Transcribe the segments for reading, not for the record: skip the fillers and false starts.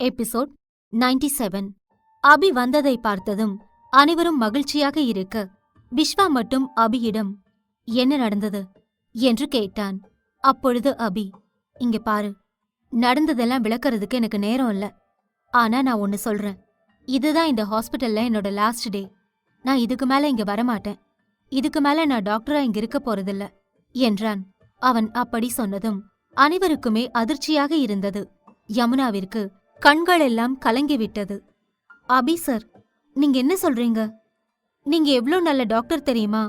Episode 97. அபி வந்ததை பார்த்ததும் அனைவரும் மகிழ்ச்சியாக இருக்க, விஸ்வா மட்டும் அபியிடம் என்ன நடந்தது என்று கேட்டான். அப்பொழுது அபி, இங்க பாரு, நடந்ததெல்லாம் விளக்கறதுக்கு எனக்கு நேரம் இல்ல. ஆனா நான் ஒன்னு சொல்றேன், இதுதான் இந்த ஹாஸ்பிட்டல்ல என்னோட லாஸ்ட் டே. நான் இதுக்கு மேல இங்க வரமாட்டேன். இதுக்கு மேல நான் டாக்டரா இங்க இருக்க போறதில்ல என்றான். அவன் அப்படி சொன்னதும் அனைவருக்குமே அதிர்ச்சியாக இருந்தது. யமுனாவிற்கு கண்களெல்லாம் கலங்கிவிட்டது. அபி சார், நீங்க என்ன சொல்றீங்க? நீங்க எவ்ளோ நல்ல டாக்டர் தெரியுமா?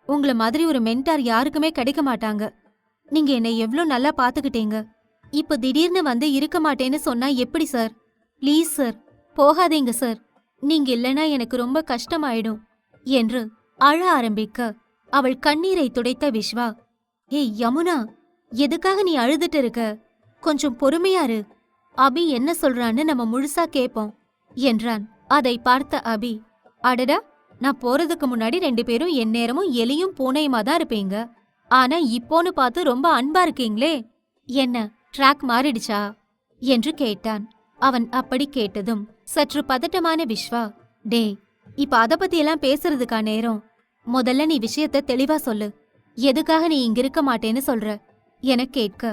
உங்கள மாதிரி ஒரு மென்டார் யாருக்குமே கிடைக்க மாட்டாங்க. நீங்க என்னை எவ்ளோ நல்லா பாத்துக்கிட்டீங்க. இப்ப திடீர்னு வந்து இருக்க மாட்டேன்னு சொன்னா எப்படி சார்? ப்ளீஸ் சார், போகாதீங்க சார். நீங்க இல்லனா எனக்கு ரொம்ப கஷ்டமாயிடும் என்று அழ ஆரம்பிக்க, அவள் கண்ணீரை துடைத்த விஸ்வா, ஏய் யமுனா, எதுக்காக நீ அழுதுட்டு இருக்க? கொஞ்சம் பொறுமையாரு. அபி என்ன சொல்றான்னு நம்ம முழுசா கேப்போம் என்றான். அதை பார்த்த அபி, அடடா, நான் போறதுக்கு முன்னாடி 2 பேரும் எந்நேரமும் எலியும் பூனையுமா தான் இருப்பீங்க. ஆனா இப்போன்னு பார்த்து ரொம்ப அன்பா இருக்கீங்களே, என்ன ட்ராக் மாறிடுச்சா என்று கேட்டான். அவன் அப்படி கேட்டதும் சற்று பதட்டமான விஸ்வா, டே, இப்ப அத பத்தியெல்லாம் பேசுறதுக்கா நேரம்? முதல்ல நீ விஷயத்த தெளிவா சொல்லு. எதுக்காக நீ இங்க இருக்க மாட்டேன்னு சொல்ற என கேட்க,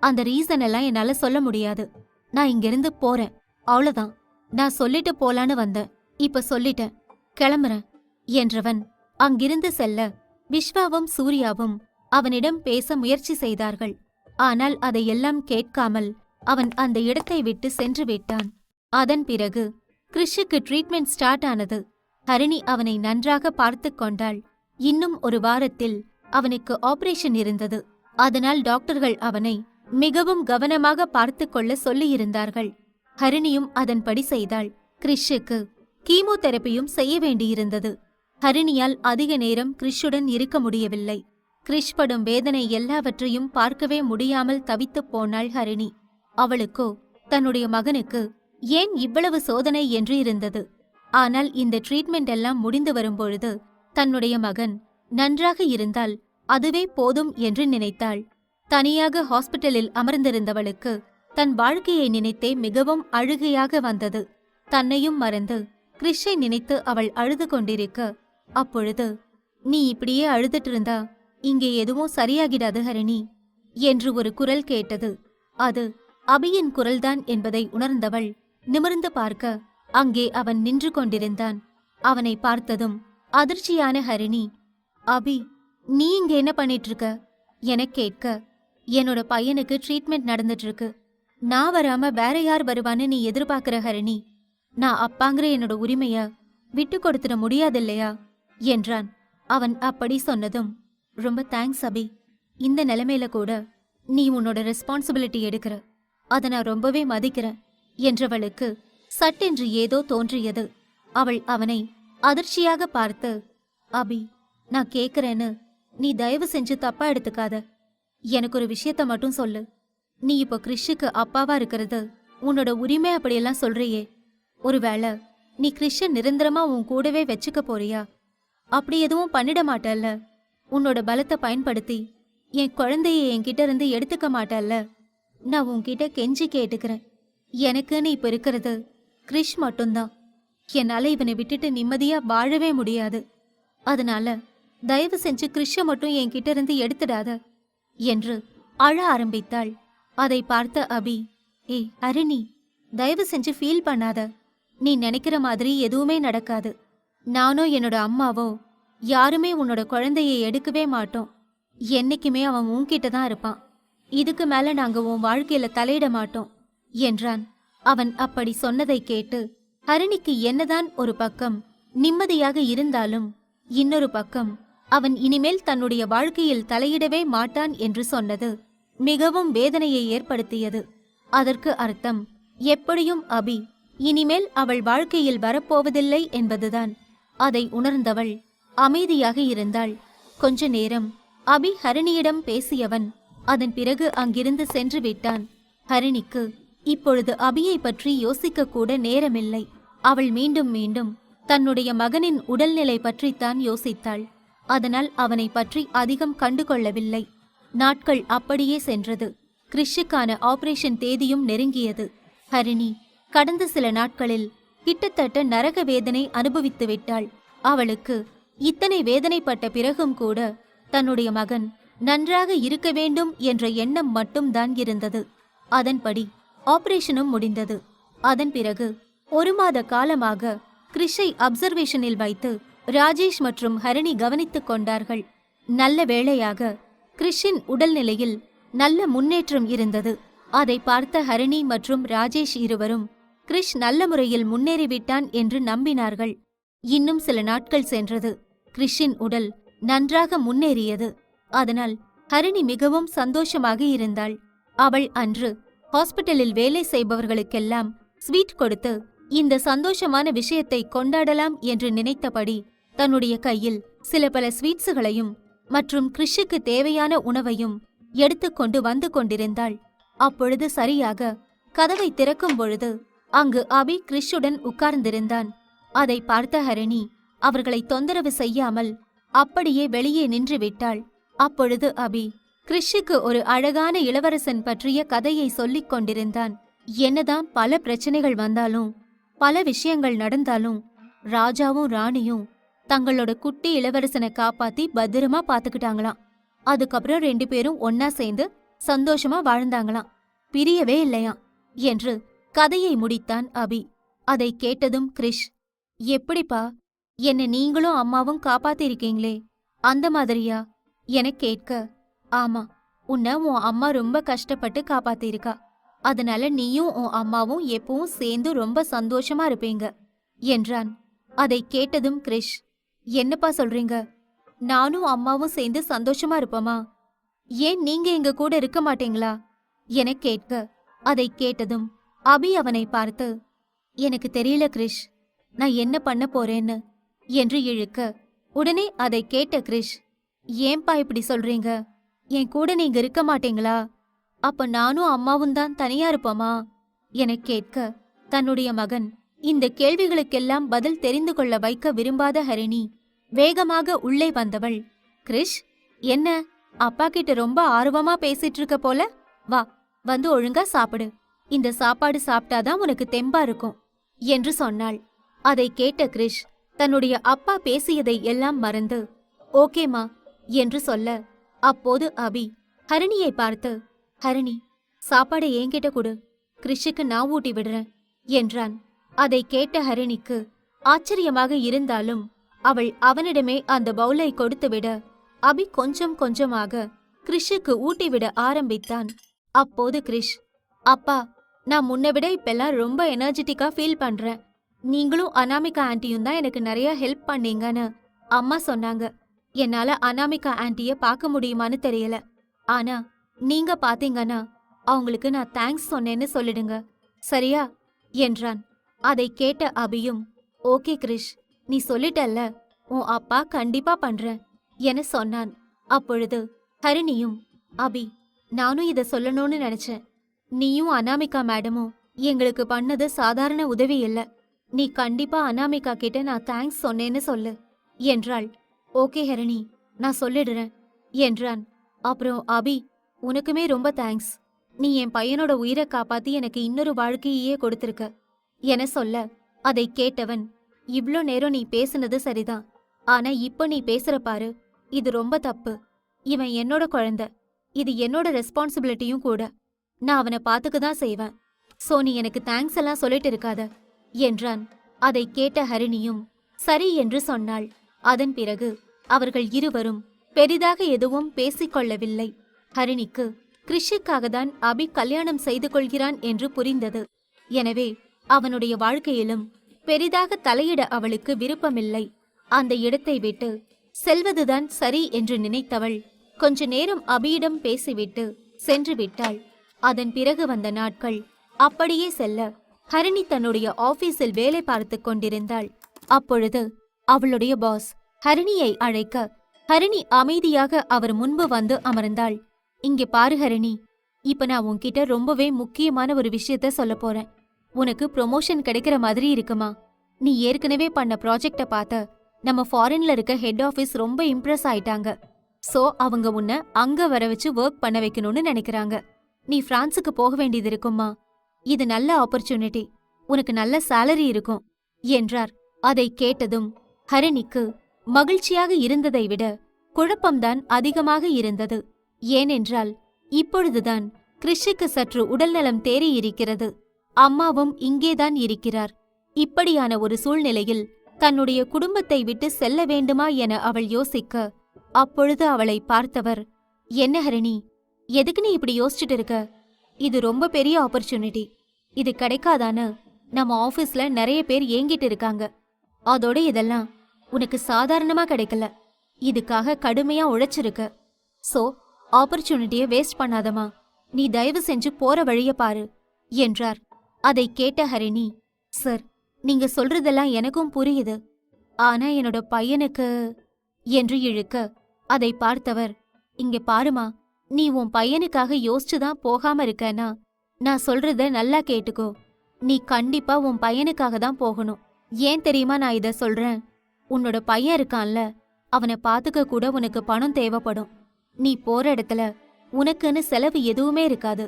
அந்த ரீசன் எல்லாம் என்னால சொல்ல முடியாது. நான் இங்கிருந்து போறேன், அவ்வளவுதான். நான் சொல்லிட்டு போலான்னு வந்தேன், இப்ப சொல்லிட்டேன், கிளம்புறேன் என்றவன் அங்கிருந்து செல்ல, விஸ்வாவும் சூர்யாவும் அவனிடம் பேச முயற்சி செய்தார்கள். ஆனால் அதையெல்லாம் கேட்காமல் அவன் அந்த இடத்தை விட்டு சென்று விட்டான். அதன் பிறகு கிறிஷுக்கு ட்ரீட்மெண்ட் ஸ்டார்ட் ஆனது. ஹரிணி அவனை நன்றாக பார்த்து கொண்டாள். இன்னும் ஒரு வாரத்தில் அவனுக்கு ஆபரேஷன் இருந்தது. அதனால் டாக்டர்கள் அவனை மிகவும் கவனமாக பார்த்து கொள்ள சொல்லியிருந்தார்கள். ஹரிணியும் அதன்படி செய்தாள். கிறிஷுக்கு கீமோதெரபியும் செய்ய வேண்டியிருந்தது. ஹரிணியால் அதிக நேரம் கிறிஷுடன் இருக்க முடியவில்லை. கிறிஷ் படும் வேதனை எல்லாவற்றையும் பார்க்கவே முடியாமல் தவித்துப் போனாள் ஹரிணி. அவளுக்கோ தன்னுடைய மகனுக்கு ஏன் இவ்வளவு சோதனை என்று இருந்தது. ஆனால் இந்த ட்ரீட்மெண்ட் எல்லாம் முடிந்து வரும்பொழுது தன்னுடைய மகன் நன்றாக இருந்தால் அதுவே போதும் என்று நினைத்தாள். தனியாக ஹாஸ்பிட்டலில் அமர்ந்திருந்தவளுக்கு தன் வாழ்க்கையை நினைத்தே மிகவும் அழுகையாக வந்தது. தன்னையும் மறந்து கிறிஷை நினைத்து அவள் அழுது கொண்டிருக்க, அப்பொழுது, நீ இப்படியே அழுதுட்டு இருந்தா இங்கே எதுவும் சரியாகிடாது ஹரிணி என்று ஒரு குரல் கேட்டது. அது அபியின் குரல்தான் என்பதை உணர்ந்தவள் நிமிர்ந்து பார்க்க, அங்கே அவன் நின்று கொண்டிருந்தான். அவனை பார்த்ததும் அதிர்ச்சியான ஹரிணி, அபி, நீ இங்க என்ன பண்ணிட்டு இருக்க என கேட்க, என்னோட பையனுக்கு ட்ரீட்மெண்ட் நடந்துட்டு இருக்கு. நான் வராம வேற யார் வருவான்னு நீ எதிர்பார்க்கிற ஹரிணி? நான் அப்பாங்கிற என்னோட உரிமைய விட்டு கொடுத்துட முடியாதில்லையா என்றான். அவன் அப்படி சொன்னதும், ரொம்ப தேங்க்ஸ் அபி. இந்த நிலைமையில கூட நீ உன்னோட ரெஸ்பான்சிபிலிட்டி எடுக்கிற, அதை நான் ரொம்பவே மதிக்கிறேன் என்றவளுக்கு சட்டென்று ஏதோ தோன்றியது. அவள் அவனை அதிர்ச்சியாக பார்த்து, அபி, நான் கேக்குறேன்னு நீ தயவு செஞ்சு தப்பா எடுத்துக்காத. எனக்கு ஒரு விஷயத்த மட்டும் சொல்லு. நீ இப்போ கிறிஷுக்கு அப்பாவா இருக்கிறது உன்னோட உரிமை அப்படியெல்லாம் சொல்றியே, ஒருவேளை நீ கிறிஷ நிரந்தரமா உன் கூடவே வச்சுக்க போறியா? அப்படி எதுவும் பண்ணிட மாட்டல்ல? உன்னோட பலத்தை பயன்படுத்தி என் குழந்தைய என்கிட்ட இருந்து எடுத்துக்க மாட்டல்ல? நான் உன்கிட்ட கெஞ்சி கேட்டுக்கிறேன். எனக்குன்னு இப்ப இருக்கிறது கிறிஷ் மட்டும்தான். என்னால இவனை விட்டுட்டு நிம்மதியா வாழவே முடியாது. அதனால தயவு செஞ்சு கிறிஷ மட்டும் என்கிட்ட இருந்து எடுத்துடாத என்று அழ ஆரம்பித்தாள். அதை பார்த்த அபி, ஏய் ஹரிணி, தயவு செஞ்சு ஃபீல் பண்ணாத. நீ நினைக்கிற மாதிரி எதுவுமே நடக்காது. நானோ என்னோட அம்மாவோ யாருமே உன்னோட குழந்தையை எடுக்கவே மாட்டோம். என்னைக்குமே அவன் உன்கிட்ட தான் இருப்பான். இதுக்கு மேல நாங்க உன் வாழ்க்கையில தலையிட மாட்டோம் என்றான். அவன் அப்படி சொன்னதை கேட்டு ஹரிணிக்கு என்னதான் ஒரு பக்கம் நிம்மதியாக இருந்தாலும், இன்னொரு பக்கம் அவன் இனிமேல் தன்னுடைய வாழ்க்கையில் தலையிடவே மாட்டான் என்று சொன்னது மிகவும் வேதனையை ஏற்படுத்தியது. அதற்கு அர்த்தம், எப்படியும் அபி இனிமேல் அவள் வாழ்க்கையில் வரப்போவதில்லை என்பதுதான். அதை உணர்ந்தவள் அமைதியாக இருந்தாள். கொஞ்ச நேரம் அபி ஹரிணியிடம் பேசியவன் அதன் பிறகு அங்கிருந்து சென்று விட்டான். ஹரிணிக்கு இப்பொழுது அபியை பற்றி யோசிக்க கூட நேரமில்லை. அவள் மீண்டும் மீண்டும் தன்னுடைய மகனின் உடல்நிலை பற்றித்தான் யோசித்தாள். அதனால் அவனை பற்றி அதிகம் கண்டுகொள்ளவில்லை. நாட்கள் அப்படியே சென்றது. கிறிஷுக்கான ஆபரேஷன் தேதியும் நெருங்கியது. ஹரிணி கடந்த சில நாட்களில் கிட்டத்தட்ட நரக வேதனை அனுபவித்து விட்டாள். அவளுக்கு இத்தனை வேதனைப்பட்ட பிறகும் கூட தன்னுடைய மகன் நன்றாக இருக்க வேண்டும் என்ற எண்ணம் மட்டும்தான் இருந்தது. அதன்படி ஆபரேஷனும் முடிந்தது. அதன் பிறகு 1 மாத காலமாக கிறிஷை அப்சர்வேஷனில் வைத்து ராஜேஷ் மற்றும் ஹரிணி கவனித்துக் கொண்டார்கள். நல்ல வேளையாக கிறிஷின் உடல்நிலையில் நல்ல முன்னேற்றம் இருந்தது. அதை பார்த்த ஹரிணி மற்றும் ராஜேஷ் இருவரும் கிறிஷ் நல்ல முறையில் முன்னேறிவிட்டான் என்று நம்பினார்கள். இன்னும் சில நாட்கள் சென்றது. கிறிஷின் உடல் நன்றாக முன்னேறியது. அதனால் ஹரிணி மிகவும் சந்தோஷமாக இருந்தாள். அவள் அன்று ஹாஸ்பிட்டலில் வேலை செய்பவர்களுக்கெல்லாம் ஸ்வீட் கொடுத்து இந்த சந்தோஷமான விஷயத்தை கொண்டாடலாம் என்று நினைத்தபடி தன்னுடைய கையில் சில பல ஸ்வீட்ஸுகளையும் மற்றும் கிறிஷுக்கு தேவையான உணவையும் எடுத்துக்கொண்டு வந்து கொண்டிருந்தாள். அப்பொழுது சரியாக கதவை திறக்கும் பொழுது அங்கு அபி கிறிஷுடன் உட்கார்ந்திருந்தான். அதை பார்த்த ஹரிணி அவர்களை தொந்தரவு செய்யாமல் அப்படியே வெளியே நின்று விட்டாள். அப்பொழுது அபி கிறிஷுக்கு ஒரு அழகான இளவரசன் பற்றிய கதையை சொல்லிக் கொண்டிருந்தான். என்னதான் பல பிரச்சனைகள் வந்தாலும் பல விஷயங்கள் நடந்தாலும் ராஜாவும் ராணியும் தங்களோட குட்டி இளவரசனை காப்பாத்தி பத்திரமா பாத்துக்கிட்டாங்களாம். அதுக்கப்புறம் 2 பேரும் ஒன்னா சேர்ந்து சந்தோஷமா வாழ்ந்தாங்களாம், பிரியவே இல்லையாம் என்று கதையை முடித்தான் அபி. அதை கேட்டதும் கிறிஷ், எப்படிப்பா, என்ன நீங்களும் அம்மாவும் காப்பாத்திருக்கீங்களே, அந்த மாதிரியா என கேட்க, ஆமா, உன்னை உன் அம்மா ரொம்ப கஷ்டப்பட்டு காப்பாத்திருக்கா, அதனால நீயும் உன் அம்மாவும் எப்பவும் சேர்ந்து ரொம்ப சந்தோஷமா இருப்பீங்க என்றான். அதை கேட்டதும் கிறிஷ், என்னப்பா சொல்றீங்க, நானும் அம்மாவும் சேர்ந்து சந்தோஷமா இருப்போமா, ஏன் நீங்க எங்க கூட இருக்க மாட்டீங்களா என கேட்க, அதை கேட்டதும் அபி அவனை பார்த்து, எனக்கு தெரியல கிறிஷ், நான் என்ன பண்ண போறேன்னு என்று இழுக்க, உடனே அதை கேட்ட கிறிஷ், ஏன்பா இப்படி சொல்றீங்க, என் கூட நீங்க இருக்க மாட்டீங்களா, அப்ப நானும் அம்மாவும் தான் தனியா இருப்போமா என கேட்க, தன்னுடைய மகன் இந்த கேள்விகளுக்கெல்லாம் பதில் தெரிந்து கொள்ள வைக்க விரும்பாத ஹரிணி வேகமாக உள்ளே வந்தவள், கிறிஷ், என்ன அப்பா கிட்ட ரொம்ப ஆர்வமா பேசிட்டு இருக்க போல, வா வந்து ஒழுங்கா சாப்பிடு, இந்த சாப்பாடு சாப்பிட்டாதான் உனக்கு தெம்பா இருக்கும் என்று சொன்னாள். அதை கேட்ட கிறிஷ் தன்னுடைய அப்பா பேசியதை எல்லாம் மறந்து ஓகேமா என்று சொல்ல, அப்போது அபி ஹரிணியை பார்த்து, ஹரிணி, சாப்பாடை என்கிட்ட கொடு, கிறிஷுக்கு நான் ஊட்டி விடுறேன் என்றான். அதை கேட்ட ஹரிணிக்கு ஆச்சரியமாக இருந்தாலும் அவள் அவனிடமே அந்த பவுலை கொடுத்துவிட அபி கொஞ்சம் கொஞ்சமாக கிறிஷுக்கு ஊட்டிவிட ஆரம்பித்தான். அப்போது கிறிஷ், அப்பா, நான் முன்ன விட இப்பெல்லாம் ரொம்ப எனர்ஜெட்டிக்கா ஃபீல் பண்றேன், நீங்களும் அனாமிகா ஆன்ட்டியும் தான் எனக்கு நிறைய ஹெல்ப் பண்ணீங்கன்னு அம்மா சொன்னாங்க. என்னால அனாமிகா ஆன்ட்டிய பார்க்க முடியுமான்னு தெரியல, ஆனா நீங்க பாத்தீங்கன்னா அவங்களுக்கு நான் தேங்க்ஸ் சொன்னேன்னு சொல்லிடுங்க, சரியா என்றான். அதை கேட்ட அபியும், ஓகே கிறிஷ், நீ சொல்லிட்டல்ல, உன் அப்பா கண்டிப்பா பண்றேன் என சொன்னான். அப்பொழுது ஹரிணியும், அபி, நானும் இத சொல்லணும்னு நினைச்சேன், நீயும் அனாமிகா மேடமும் எங்களுக்கு பண்ணது சாதாரண உதவி இல்ல, நீ கண்டிப்பா அனாமிகா கிட்ட நான் தேங்க்ஸ் சொன்னேன்னு சொல்லு என்றாள். ஓகே ஹரிணி, நான் சொல்லிடுறேன் என்றான். அப்புறம் அபி, உனக்குமே ரொம்ப தேங்க்ஸ், நீ என் பையனோட உயிரை காப்பாத்தி எனக்கு இன்னொரு வாழ்க்கையே கொடுத்திருக்க என சொல்ல, அதை கேட்டவன், இவ்ளோ நேரம் நீ பேசுனது சரிதான், ஆனா இப்ப நீ பேசுற பாரு, இது ரொம்ப தப்பு, இவன் என்னோட குழந்தை, இது என்னோட ரெஸ்பான்சிபிலிட்டியும் கூட, நான் அவனை பாத்துக்கதான் செய்வேன், சோ நீ எனக்கு தேங்க்ஸ் எல்லாம் சொல்லிட்டு இருக்காத என்றான். அதை கேட்ட ஹரிணியும் சரி என்று சொன்னாள். அதன் பிறகு அவர்கள் இருவரும் பெரிதாக எதுவும் பேசிக்கொள்ளவில்லை. ஹரிணிக்கு கிறிஷுக்காகத்தான் அபி கல்யாணம் செய்து கொள்கிறான் என்று புரிந்தது. எனவே அவனுடைய வாழ்க்கையிலும் பெரிதாக தலையிட அவளுக்கு விருப்பமில்லை. அந்த இடத்தை விட்டு செல்வதுதான் சரி என்று நினைத்தவள் கொஞ்ச நேரம் அபியிடம் பேசிவிட்டு சென்று விட்டாள். அதன் பிறகு வந்த நாட்கள் அப்படியே செல்ல ஹரிணி தன்னுடைய ஆபீஸில் வேலை பார்த்து கொண்டிருந்தாள். அப்பொழுது அவளுடைய பாஸ் ஹரிணியை அழைக்க, ஹரிணி அமைதியாக அவர் முன்பு வந்து அமர்ந்தாள். இங்கே பாரு ஹரிணி, இப்ப நான் உன்கிட்ட ரொம்பவே முக்கியமான ஒரு விஷயத்த சொல்ல போறேன். உனக்கு ப்ரொமோஷன் கிடைக்கிற மாதிரி இருக்குமா? நீ ஏற்கனவே பண்ண ப்ராஜெக்ட பார்த்த நம்ம ஃபாரின்ல இருக்க ஹெட் ஆஃபீஸ் ரொம்ப இம்ப்ரெஸ் ஆயிட்டாங்க. சோ அவங்க உன்னை அங்க வர வச்சு ஒர்க் பண்ண வைக்கணும்னு நினைக்கிறாங்க. நீ பிரான்ஸுக்கு போக வேண்டியது இருக்குமா? இது நல்ல ஆப்பர்ச்சுனிட்டி. உனக்கு நல்ல சேலரி இருக்கும் என்றார். அதை கேட்டதும் ஹரிணிக்கு மகிழ்ச்சியாக இருந்ததை விட குழப்பம்தான் அதிகமாக இருந்தது. ஏனென்றால் இப்பொழுதுதான் கிறிஷுக்கு சற்று உடல்நலம் தேறியிருக்கிறது. அம்மாவும் இங்கேதான் இருக்கிறார். இப்படியான ஒரு சூழ்நிலையில் தன்னுடைய குடும்பத்தை விட்டு செல்ல வேண்டுமா என அவள் யோசிக்க, அப்பொழுது அவளை பார்த்தவர், என்ன ஹரிணி, எதுக்கு நீ இப்படி யோசிச்சுட்டு இருக்க? இது ரொம்ப பெரிய ஆப்பர்ச்சுனிட்டி. இது கிடைக்காதான்னு நம்ம ஆபீஸ்ல நிறைய பேர் ஏங்கிட்டு இருக்காங்க. அதோட இதெல்லாம் உனக்கு சாதாரணமா கிடைக்கல. இதுக்காக கடுமையா உழைச்சிருக்க. சோ ஆப்பர்ச்சுனிட்டியை வேஸ்ட் பண்ணாதமா. நீ தயவு செஞ்சு போற வழிய பாரு என்றார். அதை கேட்ட ஹரிணி, சார், நீங்க சொல்றதெல்லாம் எனக்கும் புரியுது. ஆனா என்னோட பையனுக்கு என்று இழுக்க, அதை பார்த்தவர், இங்க பாருமா, நீ உன் பையனுக்காக யோசிச்சுதான் போகாம இருக்கனா, நான் சொல்றத நல்லா கேட்டுக்கோ. நீ கண்டிப்பா உன் பையனுக்காக தான் போகணும். ஏன் தெரியுமா நான் இத சொல்றேன்? உன்னோட பையன் இருக்கான்ல, அவனை பாத்துக்க கூட உனக்கு பணம் தேவைப்படும். நீ போற இடத்துல உனக்குன்னு செலவு எதுவுமே இருக்காது.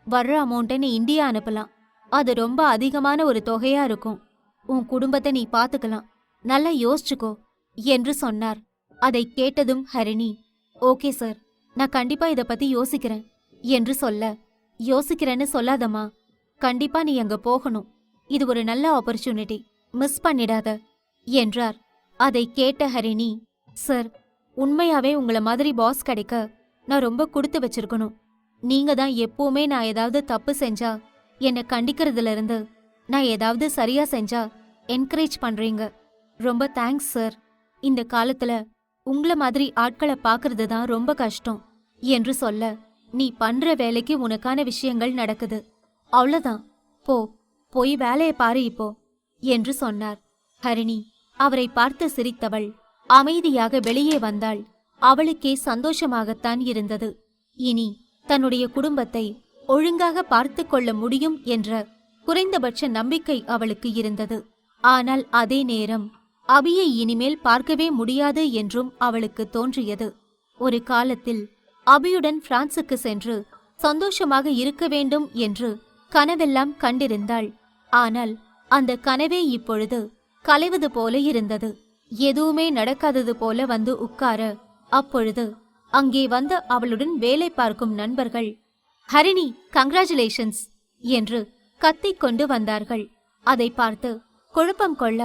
வர்ற அமௌண்ட்டை நீ இந்தியா அனுப்பலாம். அது ரொம்ப அதிகமான ஒரு தொகையா இருக்கும். உன் குடும்பத்தை நீ பாத்துக்கலாம். நல்லா யோசிச்சுக்கோ என்று சொன்னார். அதை கேட்டதும் ஹரிணி, ஓகே சார், நான் கண்டிப்பா இத பத்தி யோசிக்கிறேன் என்று சொல்ல, யோசிக்கிறேன்னு சொல்லாதம்மா, கண்டிப்பா நீ அங்க போகணும். இது ஒரு நல்ல ஆப்பர்ச்சுனிட்டி, மிஸ் பண்ணிடாத என்றார். அதை கேட்ட ஹரிணி, சார், உண்மையாவே உங்களை மாதிரி பாஸ் கிடைக்க நான் ரொம்ப கொடுத்து வச்சிருக்கணும். நீங்க தான் எப்பவுமே நான் ஏதாவது தப்பு செஞ்சா என்னை கண்டிக்கிறதுல இருந்து நான் ஏதாவது சரியா செஞ்சா என்கரேஜ் பண்றீங்க. ரொம்ப தேங்க்ஸ் சார். இந்த காலத்துல உங்கள மாதிரி ஆட்களை பாக்குறது தான் ரொம்ப கஷ்டம் என்று சொல்ல, நீ பண்ற வேலைக்கு உனக்கான விஷயங்கள் நடக்குது. அவ்வளவுதான், போய் வேலையை பாரு இப்போ என்று சொன்னார். ஹரிணி அவரை பார்த்து சிரித்தவள் அமைதியாக வெளியே வந்தாள். அவளுக்கே சந்தோஷமாகத்தான் இருந்தது. இனி தன்னுடைய குடும்பத்தை ஒழுங்காக பார்த்து கொள்ள முடியும் என்ற குறைந்தபட்ச நம்பிக்கை அவளுக்கு இருந்தது. ஆனால் அதே நேரம் அபியை இனிமேல் பார்க்கவே முடியாது என்றும் அவளுக்கு தோன்றியது. ஒரு காலத்தில் அபியுடன் பிரான்சுக்கு சென்று சந்தோஷமாக இருக்க வேண்டும் என்று கனவெல்லாம் கண்டிருந்தாள். ஆனால் அந்த கனவே இப்பொழுது கலைவது போல இருந்தது. எதுவுமே நடக்காதது போல வந்து உட்கார, அப்பொழுது அங்கே வந்த அவளுடன் வேலை பார்க்கும் நண்பர்கள், ஹரிணி, கங்க்ராச்சுலேஷன்ஸ் என்று கத்திக்கொண்டு வந்தார்கள். அதை பார்த்து குழப்பம் கொள்ள,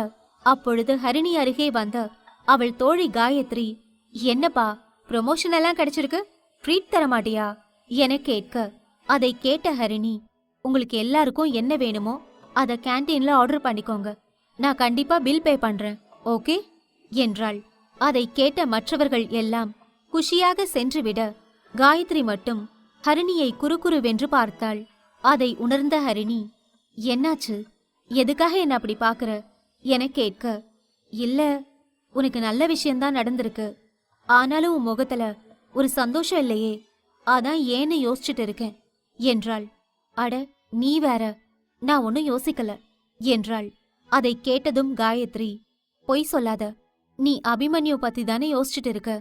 அப்பொழுது ஹரிணி அருகே வந்த அவள் தோழி காயத்ரி, என்னப்பா ப்ரொமோஷன் எல்லாம் கிடைச்சிருக்கு, ட்ரீட் தர மாட்டியா என கேட்க, அதை கேட்ட ஹரிணி, உங்களுக்கு எல்லாருக்கும் என்ன வேணுமோ அதை கேன்டீன்ல ஆர்டர் பண்ணிக்கோங்க, நான் கண்டிப்பா பில் பே பண்றேன், ஓகே என்றாள். அதை கேட்ட மற்றவர்கள் எல்லாம் குஷியாக சென்றுவிட, காயத்ரி மட்டும் ஹரிணியை குறுகுறுவென்று பார்த்தாள். அதை உணர்ந்த ஹரிணி, என்னாச்சு, எதுக்காக என்ன அப்படி பாக்குற என கேட்க, இல்ல, உனக்கு நல்ல விஷயம்தான் நடந்திருக்கு. ஆனாலும் உன் முகத்துல ஒரு சந்தோஷம் இல்லையே, அதான் ஏன்னு யோசிச்சுட்டு இருக்கேன் என்றாள். அட நீ வேற, நான் ஒன்னும் யோசிக்கல என்றாள். அதை கேட்டதும் காயத்ரி, பொய் சொல்லாத, நீ அபிமன்யு பத்தி தானே யோசிச்சுட்டு இருக்க.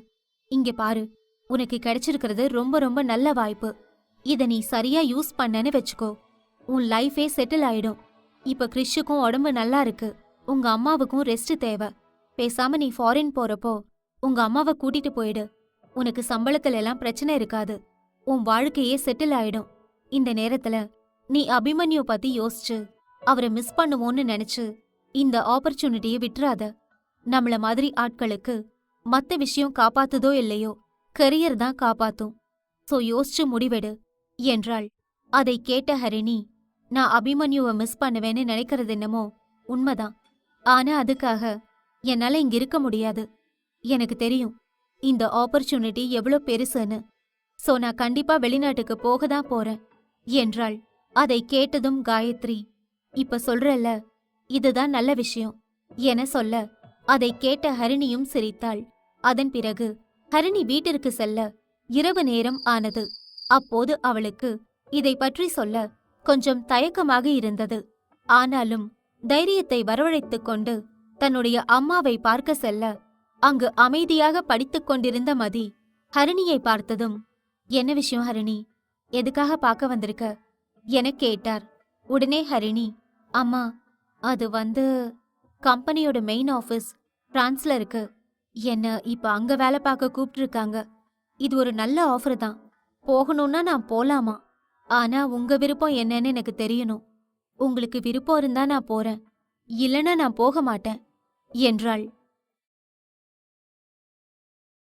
இங்க பாரு, உனக்கு கிடைச்சிருக்கிறது ரொம்ப ரொம்ப நல்ல வாய்ப்பு. இத நீ சரியா யூஸ் பண்ணன்னு வச்சுக்கோ, உன் லைஃபே செட்டில் ஆயிடும். இப்ப கிறிஷுக்கும் உடம்பு நல்லா இருக்கு, உங்க அம்மாவுக்கும் ரெஸ்ட் தேவை. பேசாம நீ ஃபாரின் போறப்போ உங்க அம்மாவை கூட்டிட்டு போயிடு. உனக்கு சம்பளத்துல எல்லாம் பிரச்சனை இருக்காது, உன் வாழ்க்கையே செட்டில் ஆயிடும். இந்த நேரத்துல நீ அபிமன்யு பத்தி யோசிச்சு அவரை மிஸ் பண்ணுவோன்னு நினைச்சு இந்த ஆப்பர்ச்சுனிட்டியை விட்டுறாத. நம்மள மாதிரி ஆட்களுக்கு மத்த விஷயம் காப்பாத்துதோ இல்லையோ, கரியர் தான் காப்பாத்தும். சோ யோசிச்சு முடிவெடு என்றாள். அதை கேட்ட ஹரிணி, நான் அபிமன்யுவை மிஸ் பண்ணுவேன்னு நினைக்கிறது என்னமோ உண்மைதான். ஆனா அதுக்காக என்னால இங்க இருக்க முடியாது. எனக்கு தெரியும் இந்த ஆப்பர்ச்சுனிட்டி எவ்வளோ பெருசுன்னு. சோ நான் கண்டிப்பா வெளிநாட்டுக்கு போக தான் போறேன் என்றாள். அதை கேட்டதும் காயத்ரி, இப்ப சொல்றல்ல, இதுதான் நல்ல விஷயம் என சொல்ல, அதை கேட்ட ஹரிணியும் சிரித்தாள். அதன் பிறகு ஹரிணி வீட்டிற்கு செல்ல இரவு நேரம் ஆனது. அப்போது அவளுக்கு இதை பற்றி சொல்ல கொஞ்சம் தயக்கமாக இருந்தது. ஆனாலும் தைரியத்தை வரவழைத்துக் கொண்டு தன்னுடைய அம்மாவை பார்க்க செல்ல, அங்கு அமைதியாக படித்துக் கொண்டிருந்த மதி ஹரிணியை பார்த்ததும், என்ன விஷயம் ஹரிணி, எதுக்காக பார்க்க வந்திருக்க என கேட்டார். உடனே ஹரிணி, அம்மா, அது கம்பெனியோட மெயின் ஆஃபீஸ் பிரான்ஸ்ல இருக்கு. என்ன இப்ப அங்க வேலை பார்க்க கூப்பிட்டுருக்காங்க. இது ஒரு நல்ல ஆஃபர் தான். போகணும்னா நான் போலாமா? ஆனா உங்க விருப்பம் என்னன்னு எனக்கு தெரியணும். உங்களுக்கு விருப்பம் இருந்தா நான் போறேன். இல்லனா நான் போக மாட்டேன் என்றாள்.